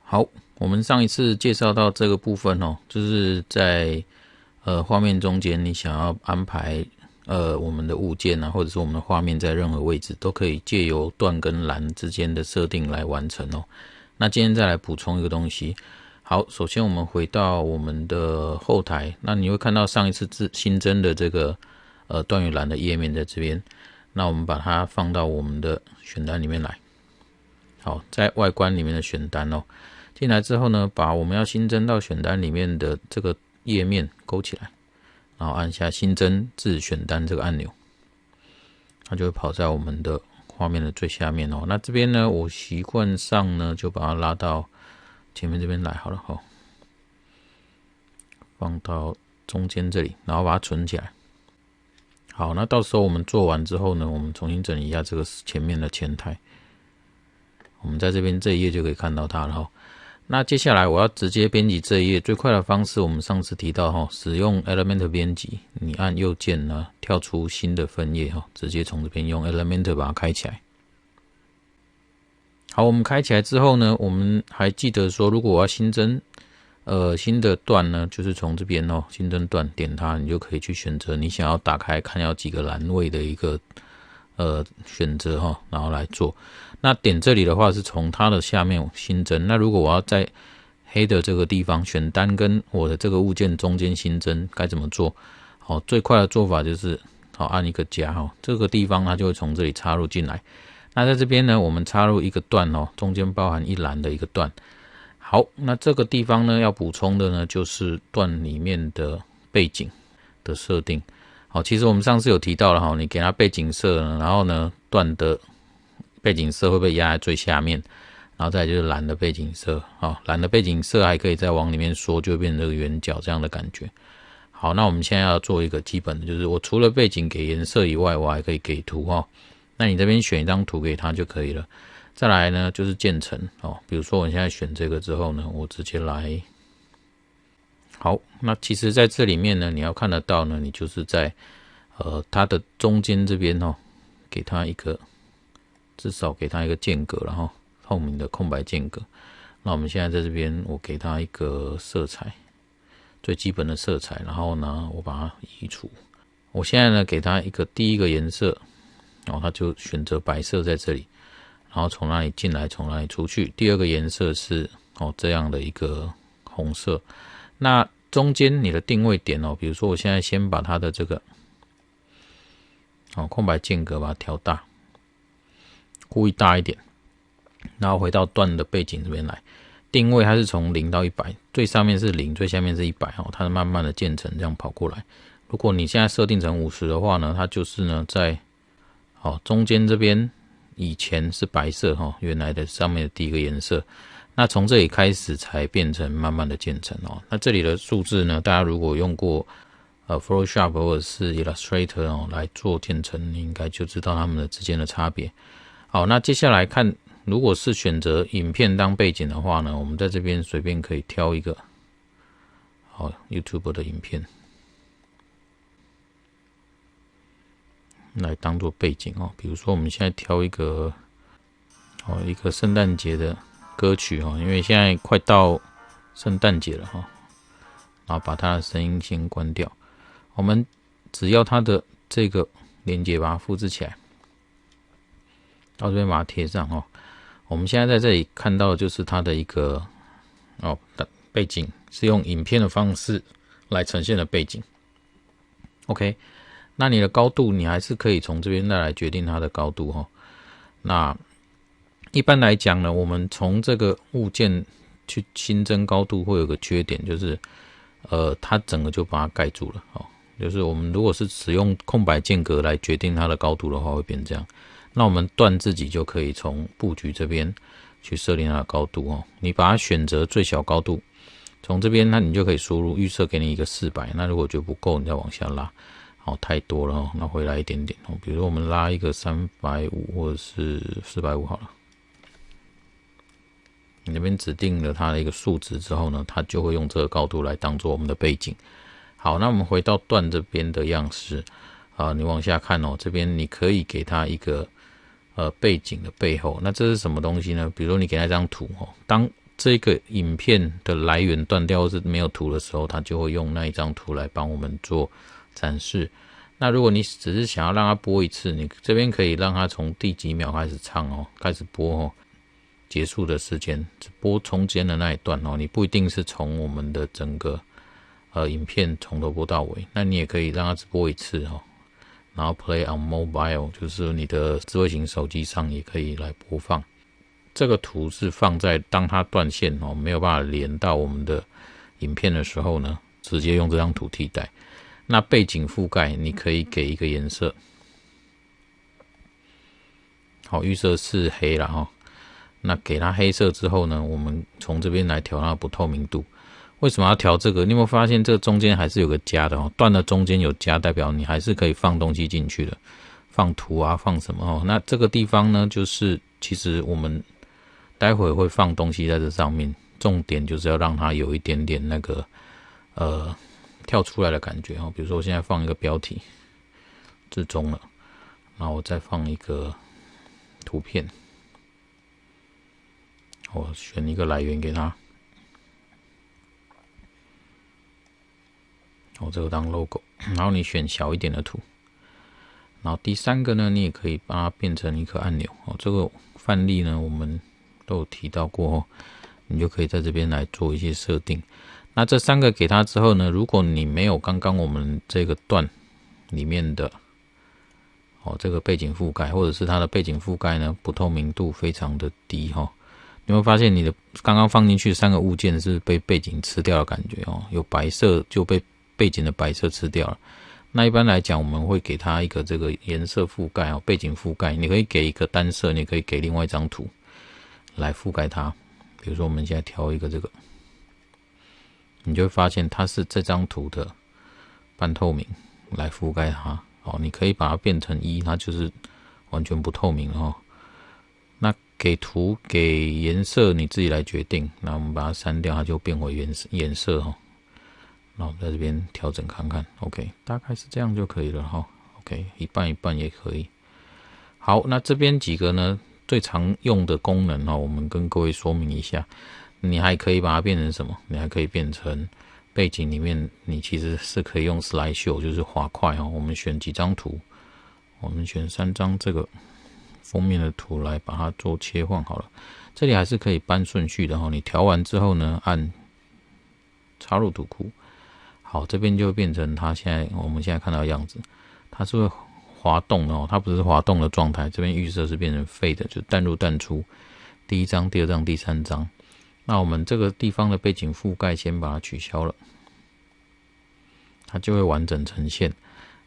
好，我们上一次介绍到这个部分哦，就是在画面中间，你想要安排我们的物件啊，或者是我们的画面在任何位置，都可以借由段跟栏之间的设定来完成哦。那今天再来补充一个东西。好，首先我们回到我们的后台，那你会看到上一次新增的这个段与栏的页面在这边。那我们把它放到我们的选单里面来。好，在外观里面的选单哦。进来之后呢，把我们要新增到选单里面的这个页面勾起来，然后按下新增至选单这个按钮，它就会跑在我们的画面的最下面哦。那这边呢，我习惯上呢就把它拉到前面这边来好了哈，放到中间这里，然后把它存起来。好，那到时候我们做完之后呢，我们重新整理一下这个前面的前台，我们在这边这一页就可以看到它了哈。那接下来我要直接编辑这一页，最快的方式我们上次提到使用 Elementor 编辑，你按右键呢跳出新的分页直接从这边用 Elementor 把它开起来。好，我们开起来之后呢，我们还记得说，如果我要新增新的段呢，就是从这边新增段点它，你就可以去选择你想要打开看要几个栏位的一个选择然后来做。那点这里的话是从它的下面新增。那如果我要在黑的这个地方选单跟我的这个物件中间新增，该怎么做？好，最快的做法就是按一个加这个地方它就会从这里插入进来。那在这边呢，我们插入一个段中间包含一栏的一个段。好，那这个地方呢要补充的呢就是段里面的背景的设定。好，其实我们上次有提到了你给它背景色呢，然后呢段的背景色会被压在最下面，然后再来就是蓝的背景色蓝的背景色还可以再往里面缩，就会变成这个圆角这样的感觉。好，那我们现在要做一个基本的，就是我除了背景给颜色以外，我还可以给图那你这边选一张图给它就可以了。再来呢就是渐层比如说我现在选这个之后呢，我直接来。好，那其实在这里面呢，你要看得到呢，你就是在它的中间这边给它一个至少给它一个间隔，然后透明的空白间隔。那我们现在在这边，我给它一个色彩，最基本的色彩，然后呢，我把它移除。我现在呢，给它一个第一个颜色，它就选择白色在这里，然后从哪里进来，从哪里出去。第二个颜色是这样的一个红色。那中间你的定位点比如说我现在先把它的这个空白间隔把它调大，故意大一点，然后回到段的背景这边来，定位它是从0到100，最上面是0，最下面是100它慢慢的渐层这样跑过来。如果你现在设定成50的话呢，它就是呢在中间这边以前是白色原来的上面的第一个颜色，那从这里开始才变成慢慢的渐层那这里的数字呢，大家如果用过Photoshop 或者是 Illustrator 来做渐层，你应该就知道它们的之间的差别。好，那接下来看，如果是选择影片当背景的话呢，我们在这边随便可以挑一个YouTube 的影片来当做背景比如说我们现在挑一个一个圣诞节的歌曲因为现在快到圣诞节了然后把它的声音先关掉。我们只要它的这个连结把它复制起来，到这边把它贴上我们现在在这里看到的就是它的一个背景是用影片的方式来呈现的背景。OK， 那你的高度你还是可以从这边再来决定它的高度那一般来讲呢，我们从这个物件去新增高度会有个缺点，就是它整个就把它盖住了就是我们如果是使用空白间隔来决定它的高度的话，会变这样。那我们段自己就可以从布局这边去设定它的高度你把它选择最小高度，从这边你就可以输入，预设给你一个400，那如果觉得不够，你再往下拉太多了那回来一点点比如说我们拉一个350或者是450好了。你那边指定了它的一个数值之后呢，它就会用这个高度来当做我们的背景。好，那我们回到段这边的样式你往下看这边你可以给它一个背景的背后，那这是什么东西呢？比如说你给它一张图当这个影片的来源断掉或是没有图的时候，它就会用那一张图来帮我们做展示。那如果你只是想要让它播一次，你这边可以让它从第几秒开始唱哦，开始播哦，结束的时间只播中间的那一段哦，你不一定是从我们的整个影片从头播到尾，那你也可以让它只播一次哦。然后 Play on Mobile 就是你的智慧型手机上也可以来播放。这个图是放在当它断线哦，没有办法连到我们的影片的时候呢，直接用这张图替代。那背景覆盖你可以给一个颜色，好，预设是黑啦齁。那给它黑色之后呢，我们从这边来调它的不透明度。为什么要调这个？你有没有发现这个中间还是有个加的哦？断的中间有加，代表你还是可以放东西进去的，放图啊，放什么哦？那这个地方呢，就是其实我们待会会放东西在这上面，重点就是要让它有一点点那个跳出来的感觉哦。比如说我现在放一个标题，至中了，然后我再放一个图片，我选一个来源给它，我这个当 logo， 然后你选小一点的图，然后第三个呢，你也可以把它变成一个按钮哦。这个范例呢，我们都有提到过哦，你就可以在这边来做一些设定。那这三个给它之后呢，如果你没有刚刚我们这个段里面的这个背景覆盖，或者是它的背景覆盖呢不透明度非常的低哦，你会发现你的刚刚放进去三个物件是被背景吃掉的感觉哦，有白色就被背景的白色吃掉了。那一般来讲，我们会给它一个这个颜色覆盖哦，背景覆盖，你可以给一个单色，你可以给另外一张图来覆盖它。比如说我们现在调一个这个，你就会发现它是这张图的半透明来覆盖它哦。你可以把它变成1，它就是完全不透明哦。那给图给颜色你自己来决定，那我们把它删掉，它就变回颜色哦。那我们在这边调整看看 ，OK， 大概是这样就可以了哈。OK， 一半一半也可以。好，那这边几个呢最常用的功能我们跟各位说明一下。你还可以把它变成什么？你还可以变成背景里面，你其实是可以用 Slide Show， 就是滑块哦。我们选几张图，我们选3张这个封面的图来把它做切换好了。这里还是可以搬顺序的哦。你调完之后呢，按插入图库。好，这边就变成我们现在看到的样子，它是会滑动的哦，它不是滑动的状态。这边预设是变成废的，就淡入淡出。第一张、第二张、第三张，那我们这个地方的背景覆盖先把它取消了，它就会完整呈现。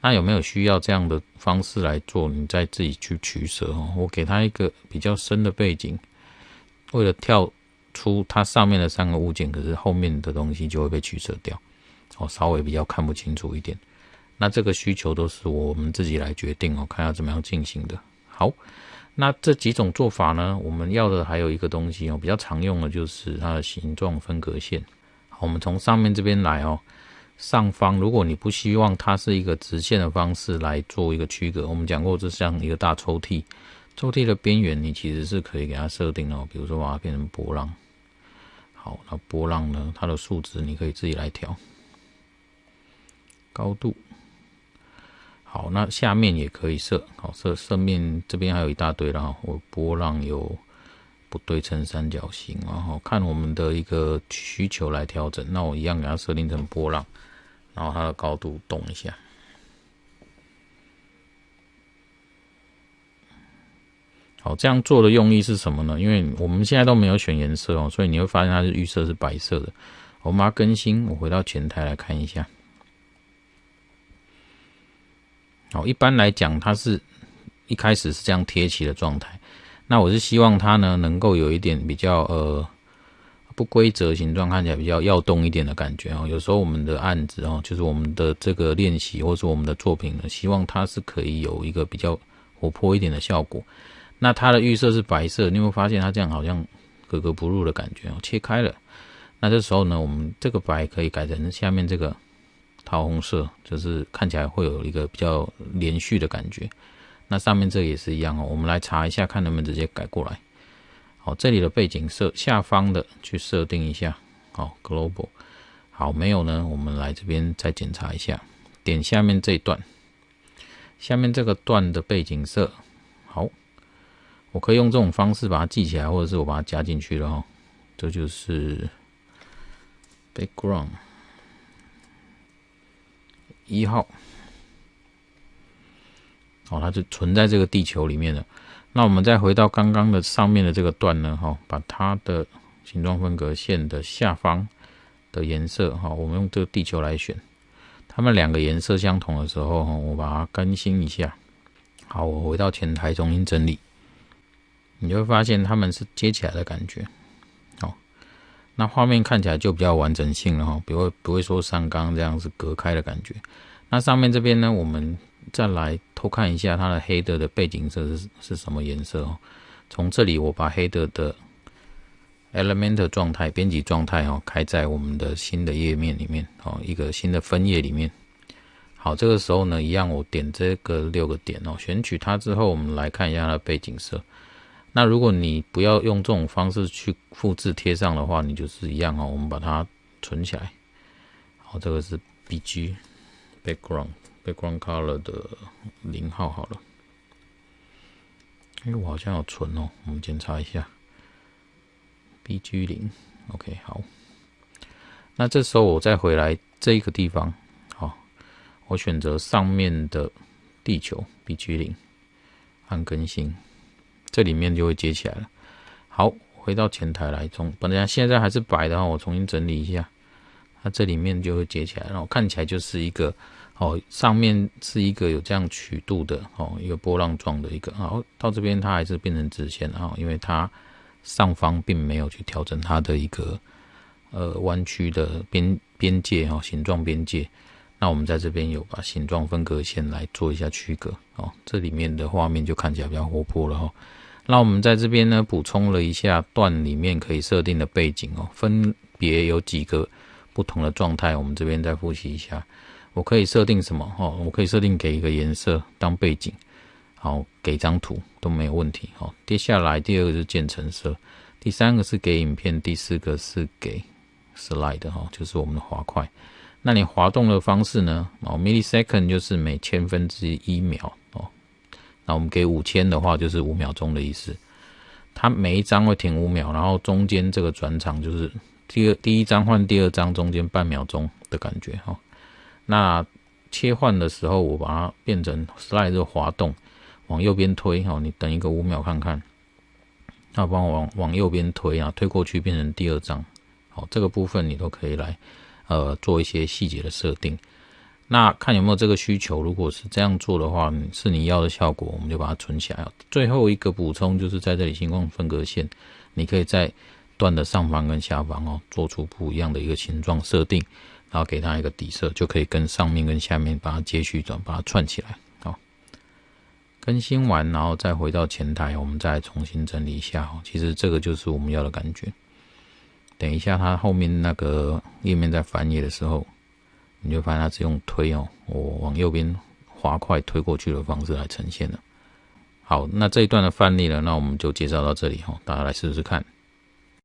那有没有需要这样的方式来做？你再自己去取舍哦。我给它一个比较深的背景，为了跳出它上面的3个物件，可是后面的东西就会被取舍掉。稍微比较看不清楚一点，那这个需求都是我们自己来决定看要怎么样进行的。好，那这几种做法呢，我们要的还有一个东西比较常用的就是它的形状分隔线。好，我们从上面这边来上方如果你不希望它是一个直线的方式来做一个区隔，我们讲过这像一个大抽屉，抽屉的边缘你其实是可以给它设定比如说把它变成波浪。好，那波浪呢，它的数值你可以自己来调。高度好，那下面也可以设好，色面这边还有一大堆啦。我波浪有不对称三角形，然后看我们的一个需求来调整。那我一样给它设定成波浪，然后它的高度动一下。好，这样做的用意是什么呢？因为我们现在都没有选颜色所以你会发现它是预设是白色的。我们把它更新，我回到前台来看一下。好，一般来讲，它是一开始是这样贴齐的状态。那我是希望它呢能够有一点比较不规则形状，看起来比较要动一点的感觉有时候我们的案子就是我们的这个练习或是我们的作品呢，希望它是可以有一个比较活泼一点的效果。那它的预设是白色，你会发现它这样好像格格不入的感觉切开了。那这时候呢，我们这个白可以改成下面这个桃红色，就是看起来会有一个比较连续的感觉。那上面这个也是一样我们来查一下看能不能直接改过来。好，这里的背景色下方的去设定一下，好 ，Global， 好，没有呢，我们来这边再检查一下，点下面这一段，下面这个段的背景色，好，我可以用这种方式把它记起来，或者是我把它加进去了这就是 background 1号，好，它就存在这个地球里面了。那我们再回到刚刚的上面的这个段呢，把它的形状分隔线的下方的颜色，我们用这个地球来选，它们两个颜色相同的时候，我把它更新一下。好，我回到前台重新整理，你就会发现它们是接起来的感觉。好，那画面看起来就比较完整性了，不会说像刚刚这样是隔开的感觉。那上面这边呢，我们再来偷看一下它的header的背景色是什么颜色从这里我把header的 element 状态、编辑状态开在我们的新的页面里面一个新的分页里面。好，这个时候呢，一样我点这个6个点选取它之后，我们来看一下它的背景色。那如果你不要用这种方式去复制贴上的话，你就是一样我们把它存起来。好，这个是 BG background color 的0号好了。我好像有存我们检查一下 BG 0 OK 好。那这时候我再回来这一个地方，我选择上面的地球 BG 0按更新，这里面就会接起来了。好，回到前台来，本来现在还是白的我重新整理一下，它这里面就会接起来，然后看起来就是一个上面是一个有这样曲度的一个波浪状的一个，然后到这边它还是变成直线因为它上方并没有去调整它的一个弯曲的边界形状边界。那我们在这边有把形状分隔线来做一下区隔这里面的画面就看起来比较活泼了那我们在这边呢补充了一下段里面可以设定的背景分别有几个不同的状态，我们这边再复习一下。我可以设定什么我可以设定给一个颜色当背景，好，给张图都没有问题接下来第二个是渐层色，第三个是给影片，第四个是给 slide 就是我们的滑块。那你滑动的方式呢millisecond 就是每1/1000秒那我们给5000的话就是5秒钟的意思。它每一张会停5秒，然后中间这个转场就是第一张换第二张中间半秒钟的感觉那切换的时候我把它变成 slide 滑动，往右边推你等一个5秒看看，那帮我往右边推推过去变成第二张。好，这个部分你都可以来做一些细节的设定，那看有没有这个需求。如果是这样做的话，是你要的效果，我们就把它存起来。最后一个补充就是在这里形状分隔线，你可以在段的上方跟下方做出不一样的一个形状设定，然后给它一个底色，就可以跟上面跟下面把它接续转，把它串起来。好，更新完然后再回到前台，我们再重新整理一下其实这个就是我们要的感觉。等一下它后面那个页面在翻页的时候，你就发现它是用推我往右边滑块推过去的方式来呈现的。好，那这一段的范例呢，那我们就介绍到这里大家来试试看。